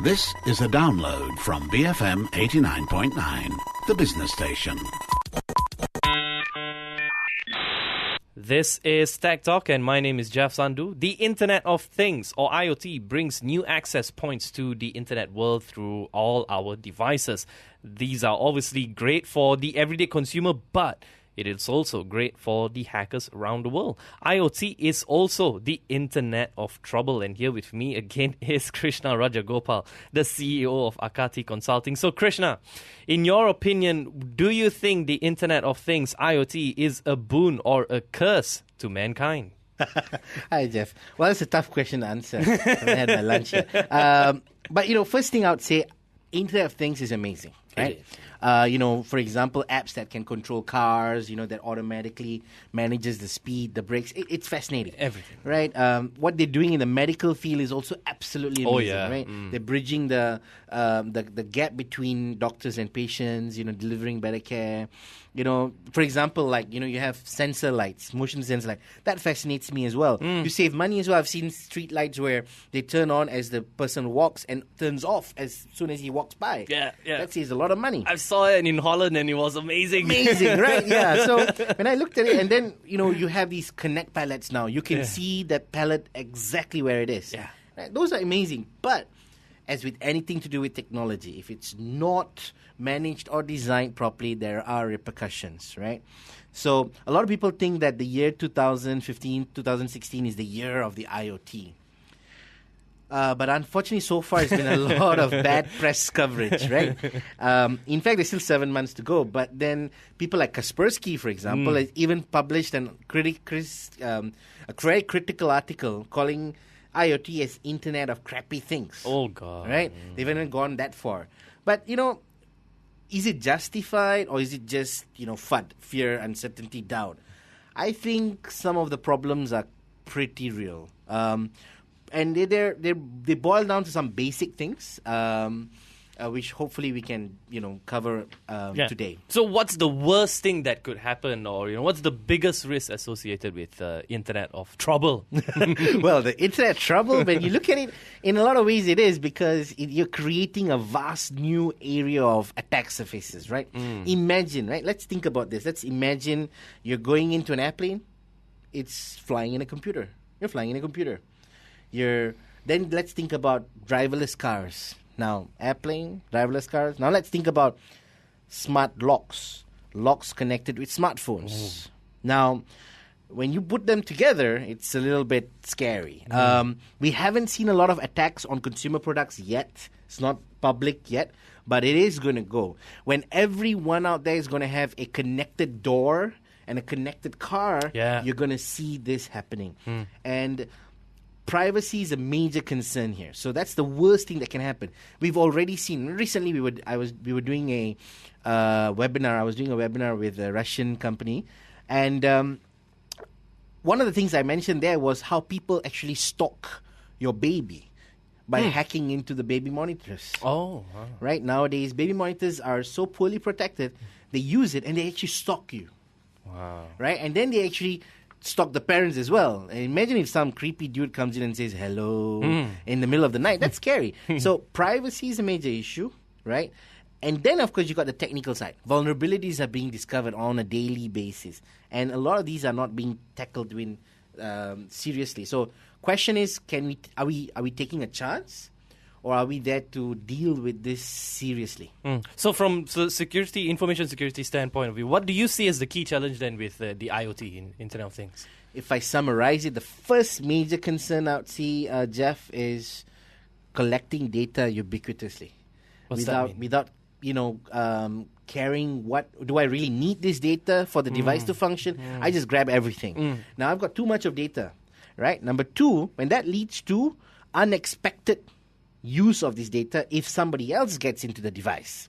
This is a download from BFM 89.9, the business station. This is Tech Talk and my name is Jeff Sandhu. The Internet of Things, or IoT, brings new access points to the internet world through all our devices. These are obviously great for the everyday consumer, but it is also great for the hackers around the world. IoT is also the Internet of Trouble. And here with me again is Krishna Rajagopal, the CEO of AKATI Consulting. So Krishna, in your opinion, do you think the Internet of Things, IoT, is a boon or a curse to mankind? Hi, Jeff. Well, it's a tough question to answer. I haven't had my lunch yet. But, first thing I would say, Internet of Things is amazing, right? For example, apps that can control cars, that automatically manages the speed, the brakes. It's fascinating. Everything. Right? What they're doing in the medical field is also absolutely amazing, right? They're bridging the gap between doctors and patients, delivering better care. For example, you have sensor lights, motion sensor light. That fascinates me as well. You save money as well. I've seen street lights where they turn on as the person walks and turns off as soon as he walks by. Yeah. That saves a lot of money. I saw it in Holland and it was amazing. Amazing, right? Yeah. So when I looked at it, and then, you have these connect pallets now. You can see that pallet exactly where it is. Yeah. Right? Those are amazing. But as with anything to do with technology, if it's not managed or designed properly, there are repercussions, right? So a lot of people think that the year 2015, 2016 is the year of the IoT. But unfortunately, so far, it's been a lot of bad press coverage, right? In fact, there's still 7 months to go. But then people like Kaspersky, for example, has even published a very critical article calling IoT as Internet of Crappy Things. Oh, God. Right? They've even gone that far. But, is it justified or is it just, FUD, fear, uncertainty, doubt? I think some of the problems are pretty real. And they boil down to some basic things, which hopefully we can, cover today. So what's the worst thing that could happen, or what's the biggest risk associated with Internet of Trouble? Well, the Internet trouble, when you look at it, in a lot of ways it is, because you're creating a vast new area of attack surfaces, right? Imagine, right? Let's think about this. Let's imagine you're going into an airplane. It's flying in a computer. You're flying in a computer. Then let's think about driverless cars. Now, airplane, driverless cars. Now let's think about smart locks connected with smartphones. Now, when you put them together, it's a little bit scary. We haven't seen a lot of attacks on consumer products yet. It's not public yet, but it is going to go. When everyone out there is going to have a connected door and a connected car, you're going to see this happening. And privacy is a major concern here. So that's the worst thing that can happen. We've already seen. Recently, we were doing a webinar. I was doing a webinar with a Russian company, and one of the things I mentioned there was how people actually stalk your baby by hacking into the baby monitors. Oh, wow. Right? Nowadays, baby monitors are so poorly protected. They use it and they actually stalk you. Wow. Right? And then they actually stalk the parents as well. And imagine if some creepy dude comes in and says hello in the middle of the night. That's scary. So privacy is a major issue, right? And then, of course, you got the technical side. Vulnerabilities are being discovered on a daily basis. And a lot of these are not being tackled seriously. So question is, are we taking a chance? Or are we there to deal with this seriously? So from the information security standpoint of view, what do you see as the key challenge then with the IoT in Internet of Things? If I summarize it, the first major concern I would see, Jeff, is collecting data ubiquitously. Without caring do I really need this data for the device to function? I just grab everything. Now I've got too much of data, right? Number two, when that leads to unexpected use of this data if somebody else gets into the device.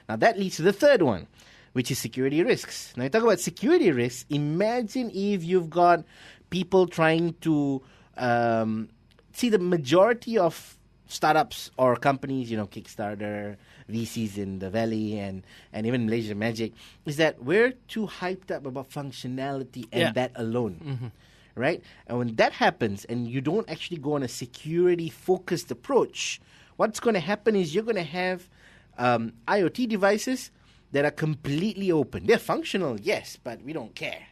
Now that leads to the third one, which is security risks. Now you talk about security risks. Imagine if you've got people trying to see the majority of startups or companies, Kickstarter, VCs in the Valley, and even Malaysia Magic, is that we're too hyped up about functionality and that alone. right? And when that happens and you don't actually go on a security-focused approach, what's going to happen is you're going to have IoT devices that are completely open. They're functional, yes, but we don't care.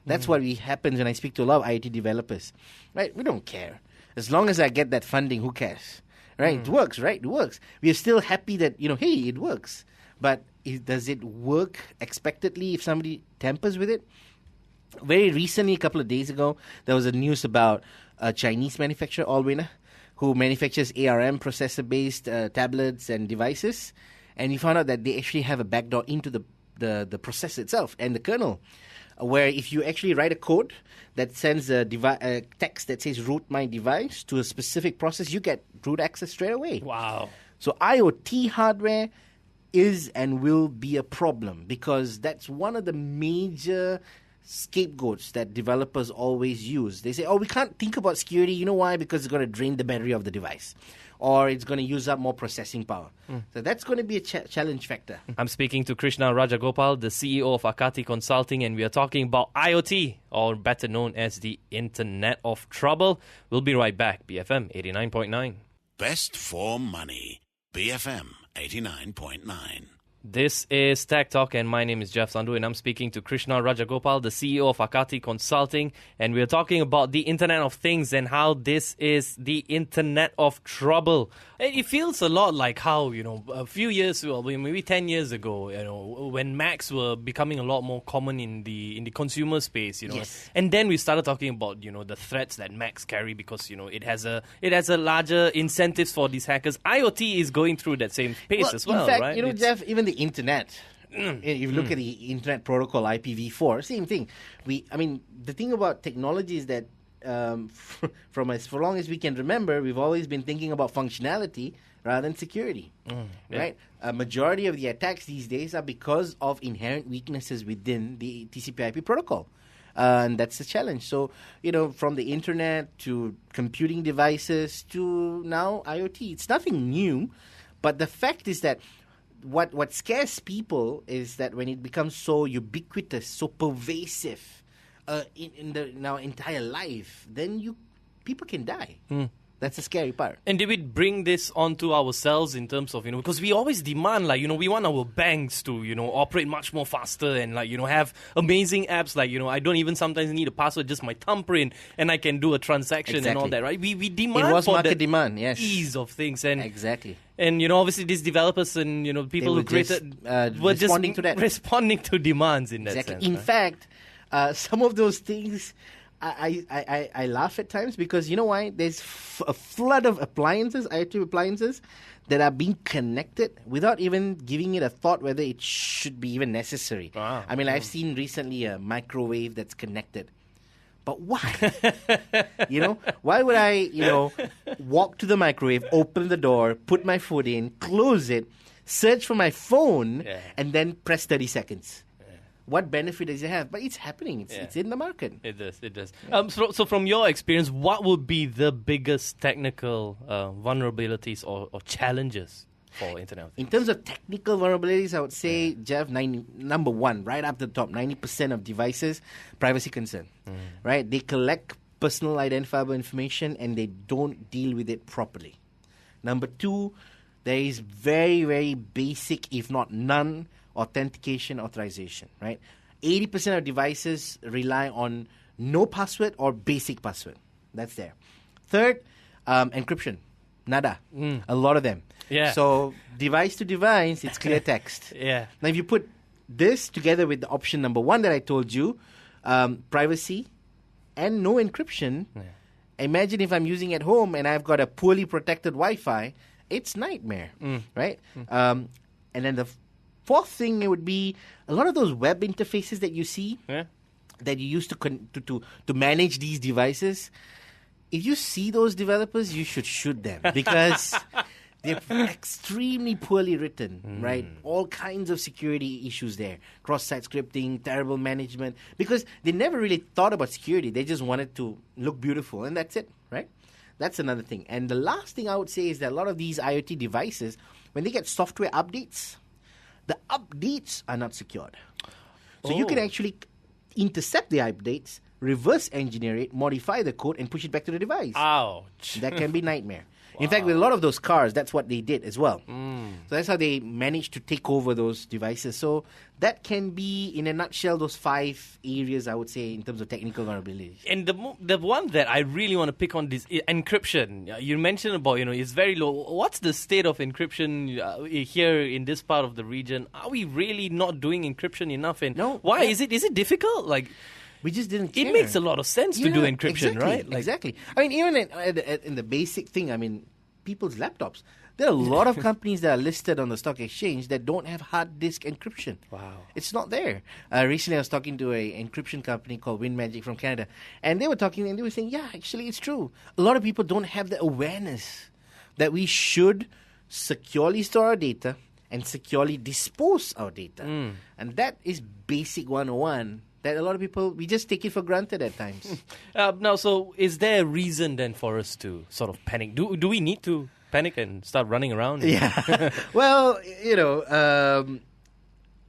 That's what happens when I speak to a lot of IoT developers, right? We don't care. As long as I get that funding, who cares, right? It works, right? It works. We are still happy that, hey, it works. But does it work expectedly if somebody tampers with it? Very recently, a couple of days ago, there was a news about a Chinese manufacturer, Allwinner, who manufactures ARM processor-based tablets and devices. And you found out that they actually have a backdoor into the processor itself and the kernel, where if you actually write a code that sends a text that says root my device to a specific process, you get root access straight away. Wow. So IoT hardware is and will be a problem because that's one of the major scapegoats that developers always use. They say, we can't think about security. You know why? Because it's going to drain the battery of the device, or it's going to use up more processing power. So that's going to be a challenge factor. I'm speaking to Krishna Rajagopal, the CEO of AKATI Consulting, and we are talking about IoT, or better known as the Internet of Trouble. We'll be right back. BFM 89.9. Best for money. BFM 89.9. This is Tech Talk, and my name is Jeff Sandhu, and I'm speaking to Krishna Rajagopal, the CEO of AKATI Consulting, and we're talking about the Internet of Things and how this is the Internet of Trouble. It feels a lot like how, a few years, maybe 10 years ago, when Macs were becoming a lot more common in the consumer space, Yes. And then we started talking about, the threats that Macs carry because, it has a larger incentives for these hackers. IoT is going through that same pace as well, in fact, right? Jeff, even the internet. If you look at the internet protocol IPv4, same thing. The thing about technology is that for long as we can remember, we've always been thinking about functionality rather than security, right? A majority of the attacks these days are because of inherent weaknesses within the TCP/IP protocol. And that's the challenge. So, from the internet to computing devices to now IoT, it's nothing new. But the fact is that what scares people is that when it becomes so ubiquitous, so pervasive in the now entire life, then people can die. That's the scary part. And did we bring this onto ourselves in terms of, because we always demand, we want our banks to, operate much more faster and, have amazing apps. I don't even sometimes need a password, just my thumbprint, and I can do a transaction and all that, right? We demand it was for market the demand, yes. ease of things. And exactly. And, obviously these developers and, people who created were responding to that. Responding to demands in that exactly. sense. In right? fact, some of those things, I laugh at times because you know why? There's a flood of appliances, IoT appliances, that are being connected without even giving it a thought whether it should be even necessary. Wow. I've seen recently a microwave that's connected. But why? Why would I, walk to the microwave, open the door, put my foot in, close it, search for my phone, and then press 30 seconds? What benefit does it have? But it's happening. It's in the market. It does. So from your experience, what would be the biggest technical vulnerabilities or challenges for Internet of Things? In terms of technical vulnerabilities, I would say, Jeff, number one, right up the top, 90% of devices, privacy concern. Right? They collect personal identifiable information and they don't deal with it properly. Number two, there is very, very basic, if not none, authentication authorization, right? 80% of devices rely on no password or basic password. That's there. Third, encryption. Nada. A lot of them. Yeah. So device to device, it's clear text. Yeah. Now, if you put this together with the option number one that I told you, privacy and no encryption, imagine if I'm using at home and I've got a poorly protected Wi-Fi, it's nightmare, right? And then the fourth thing, it would be a lot of those web interfaces that you see that you use to manage these devices. If you see those developers, you should shoot them because they're extremely poorly written, right? All kinds of security issues there. Cross-site scripting, terrible management, because they never really thought about security. They just wanted to look beautiful, and that's it, right? That's another thing. And the last thing I would say is that a lot of these IoT devices, when they get software updates, the updates are not secured. So you can actually intercept the updates, reverse engineer it, modify the code, and push it back to the device. Ouch. That can be nightmare. In fact, with a lot of those cars, that's what they did as well. So that's how they managed to take over those devices. So that can be, in a nutshell, those 5 areas, I would say, in terms of technical vulnerabilities. And the one that I really want to pick on is encryption. You mentioned about, it's very low. What's the state of encryption here in this part of the region? Are we really not doing encryption enough? And No. why? Is it difficult? Like, We just didn't care. it makes a lot of sense to do encryption, exactly, right? Like, exactly. I mean, even in the basic thing, I mean, people's laptops. There are a lot of companies that are listed on the stock exchange that don't have hard disk encryption. Wow. It's not there. Recently, I was talking to an encryption company called WinMagic from Canada, and they were talking and they were saying, yeah, actually, it's true. A lot of people don't have the awareness that we should securely store our data and securely dispose our data. And that is basic 101. That a lot of people, we just take it for granted at times. now, so is there a reason then for us to sort of panic? Do we need to panic and start running around? Yeah. Well,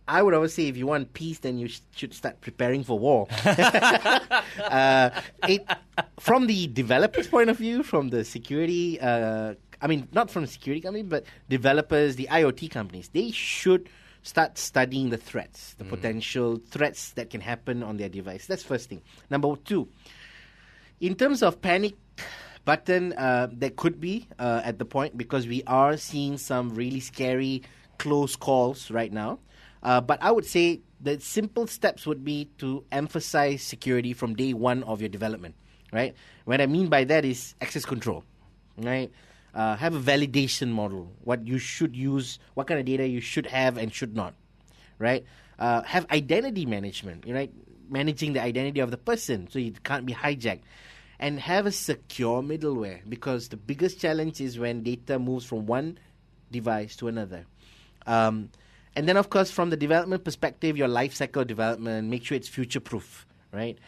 I would always say if you want peace, then you should start preparing for war. From the developer's point of view, from the security, not from the security company, but developers, the IoT companies, they should start studying the threats, the potential threats that can happen on their device. That's first thing. Number 2, in terms of panic button, there could be at the point, because we are seeing some really scary close calls right now. But I would say the simple steps would be to emphasize security from day one of your development, right? What I mean by that is access control, right? Have a validation model, what you should use, what kind of data you should have and should not, right? Have identity management, right? Managing the identity of the person so it can't be hijacked. And have a secure middleware, because the biggest challenge is when data moves from one device to another. And then, of course, from the development perspective, your life cycle development, make sure it's future-proof, right?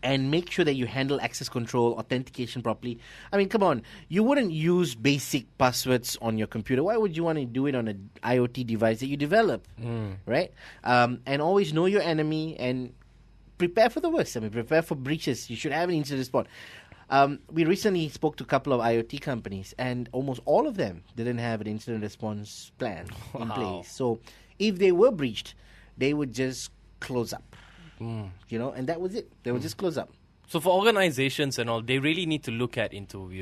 And make sure that you handle access control, authentication properly. I mean, come on. You wouldn't use basic passwords on your computer. Why would you want to do it on an IoT device that you develop, right? And always know your enemy and prepare for the worst. I mean, prepare for breaches. You should have an incident response. We recently spoke to a couple of IoT companies, and almost all of them didn't have an incident response plan in place. So if they were breached, they would just close up. And that was it. They would just close up. So for organizations and all, they really need to look at into,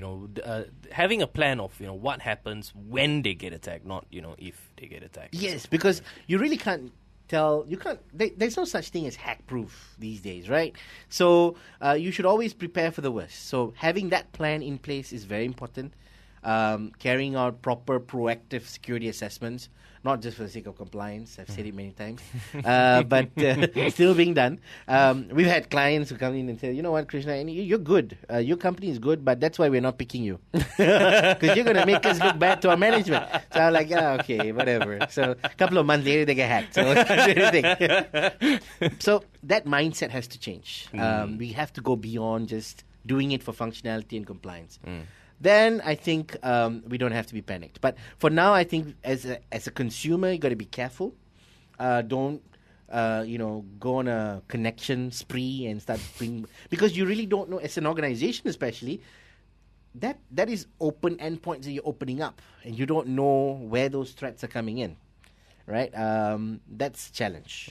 having a plan of, what happens when they get attacked, not, if they get attacked. Yes, because you really can't tell, there's no such thing as hack-proof these days, right? So you should always prepare for the worst. So having that plan in place is very important. Carrying out proper proactive security assessments, not just for the sake of compliance. I've said it many times, but still being done. We've had clients who come in and say, you know what, Krishna, you're good. Your company is good, but that's why we're not picking you. Because you're going to make us look bad to our management. So I'm like, okay, whatever. So a couple of months later, they get hacked. So So that mindset has to change. We have to go beyond just doing it for functionality and compliance. Then I think we don't have to be panicked. But for now, I think as a consumer, you got to be careful. Don't go on a connection spree and start because you really don't know. As an organization, especially, that is open endpoints that you're opening up, and you don't know where those threats are coming in. Right, that's a challenge.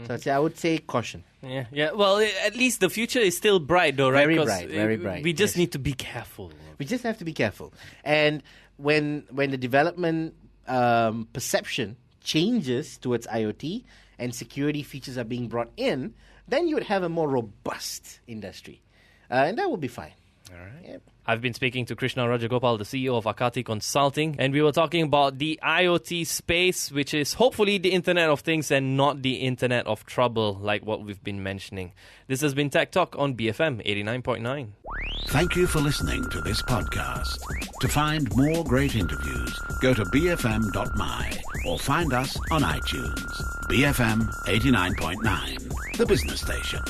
So I would say caution. Yeah. Well, at least the future is still bright, though, right? Very bright. We just need to be careful. We just have to be careful. And when the development perception changes towards IoT and security features are being brought in, then you would have a more robust industry, and that will be fine. All right. Yep. I've been speaking to Krishna Rajagopal, the CEO of AKATI Consulting, and we were talking about the IoT space, which is hopefully the Internet of Things and not the Internet of Trouble, like what we've been mentioning. This has been Tech Talk on BFM 89.9. Thank you for listening to this podcast. To find more great interviews, go to bfm.my or find us on iTunes. BFM 89.9, the business station.